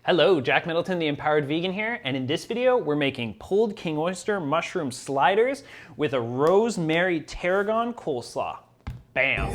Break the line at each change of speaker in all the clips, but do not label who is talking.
Hello, Jack Middleton, the Empowered Vegan here, and in this video we're making pulled king oyster mushroom sliders with a rosemary tarragon coleslaw. Bam!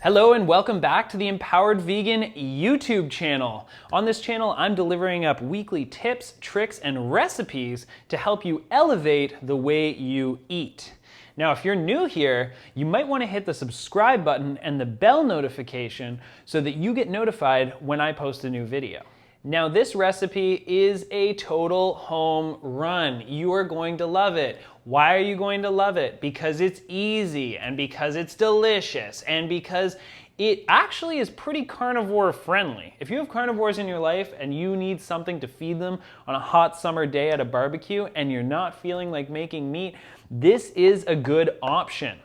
Hello and welcome back to the Empowered Vegan YouTube channel. On this channel, I'm delivering up weekly tips, tricks, and recipes to help you elevate the way you eat. Now, if you're new here, you might want to hit the subscribe button and the bell notification so that you get notified when I post a new video. Now, this recipe is a total home run. You are going to love it. Why are you going to love it? Because it's easy, and because it's delicious, and because it actually is pretty carnivore friendly. If you have carnivores in your life and you need something to feed them on a hot summer day at a barbecue and you're not feeling like making meat, this is a good option.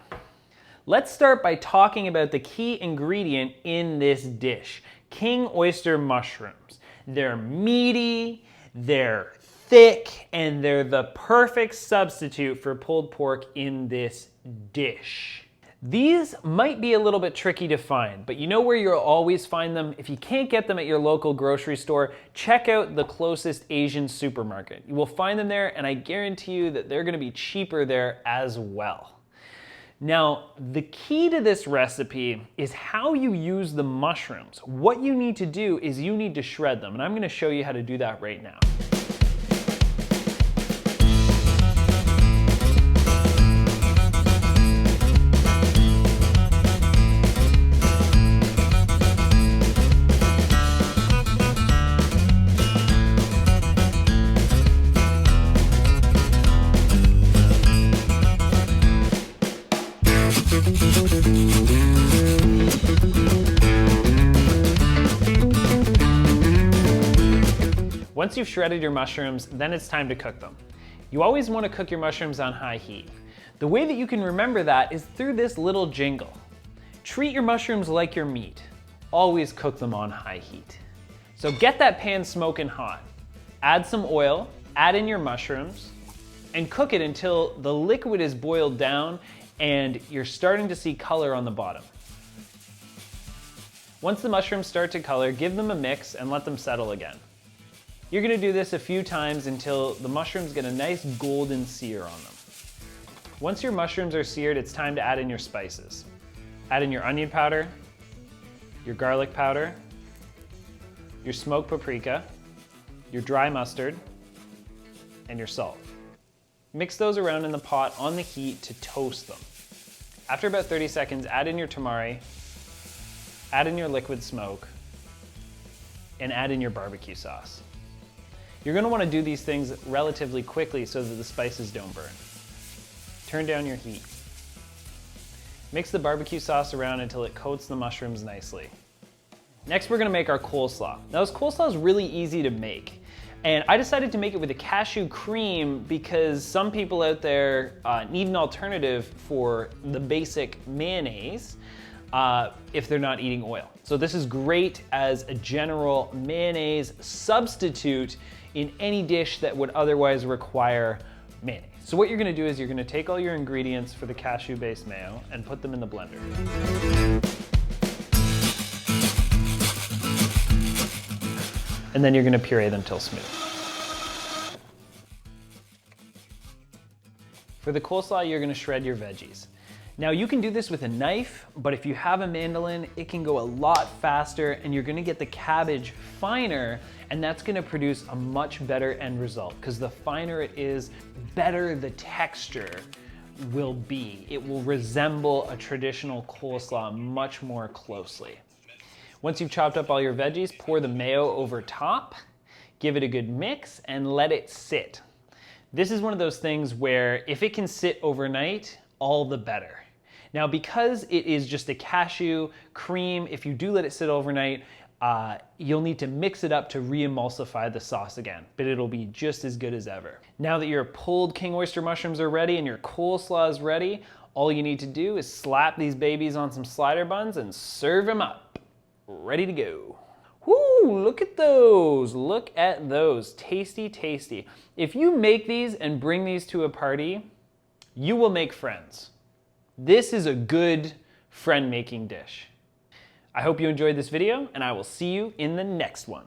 Let's start by talking about the key ingredient in this dish, king oyster mushrooms. They're meaty, they're thick, and they're the perfect substitute for pulled pork in this dish. These might be a little bit tricky to find, but you know where you'll always find them? If you can't get them at your local grocery store, check out the closest Asian supermarket. You will find them there, and I guarantee you that they're gonna be cheaper there as well. Now, the key to this recipe is how you use the mushrooms. What you need to do is you need to shred them, and I'm gonna show you how to do that right now. Once you've shredded your mushrooms, then it's time to cook them. You always want to cook your mushrooms on high heat. The way that you can remember that is through this little jingle. Treat your mushrooms like your meat. Always cook them on high heat. So get that pan smoking hot. Add some oil, add in your mushrooms, and cook it until the liquid is boiled down and you're starting to see color on the bottom. Once the mushrooms start to color, give them a mix and let them settle again. You're gonna do this a few times until the mushrooms get a nice golden sear on them. Once your mushrooms are seared, it's time to add in your spices. Add in your onion powder, your garlic powder, your smoked paprika, your dry mustard, and your salt. Mix those around in the pot on the heat to toast them. After about 30 seconds, add in your tamari, add in your liquid smoke, and add in your barbecue sauce. You're gonna wanna do these things relatively quickly so that the spices don't burn. Turn down your heat. Mix the barbecue sauce around until it coats the mushrooms nicely. Next, we're gonna make our coleslaw. Now, this coleslaw is really easy to make. And I decided to make it with a cashew cream because some people out there need an alternative for the basic mayonnaise if they're not eating oil. So this is great as a general mayonnaise substitute in any dish that would otherwise require mayonnaise. So what you're gonna do is you're gonna take all your ingredients for the cashew-based mayo and put them in the blender. And then you're gonna puree them till smooth. For the coleslaw, you're gonna shred your veggies. Now, you can do this with a knife, but if you have a mandolin, it can go a lot faster and you're gonna get the cabbage finer, and that's gonna produce a much better end result, because the finer it is, better the texture will be. It will resemble a traditional coleslaw much more closely. Once you've chopped up all your veggies, pour the mayo over top, give it a good mix, and let it sit. This is one of those things where if it can sit overnight, all the better. Now, because it is just a cashew cream, if you do let it sit overnight, you'll need to mix it up to re-emulsify the sauce again, but it'll be just as good as ever. Now that your pulled king oyster mushrooms are ready and your coleslaw is ready, all you need to do is slap these babies on some slider buns and serve them up. Ready to go. Whoo, look at those. Look at those. Tasty, tasty. If you make these and bring these to a party, you will make friends. This is a good friend-making dish. I hope you enjoyed this video, and I will see you in the next one.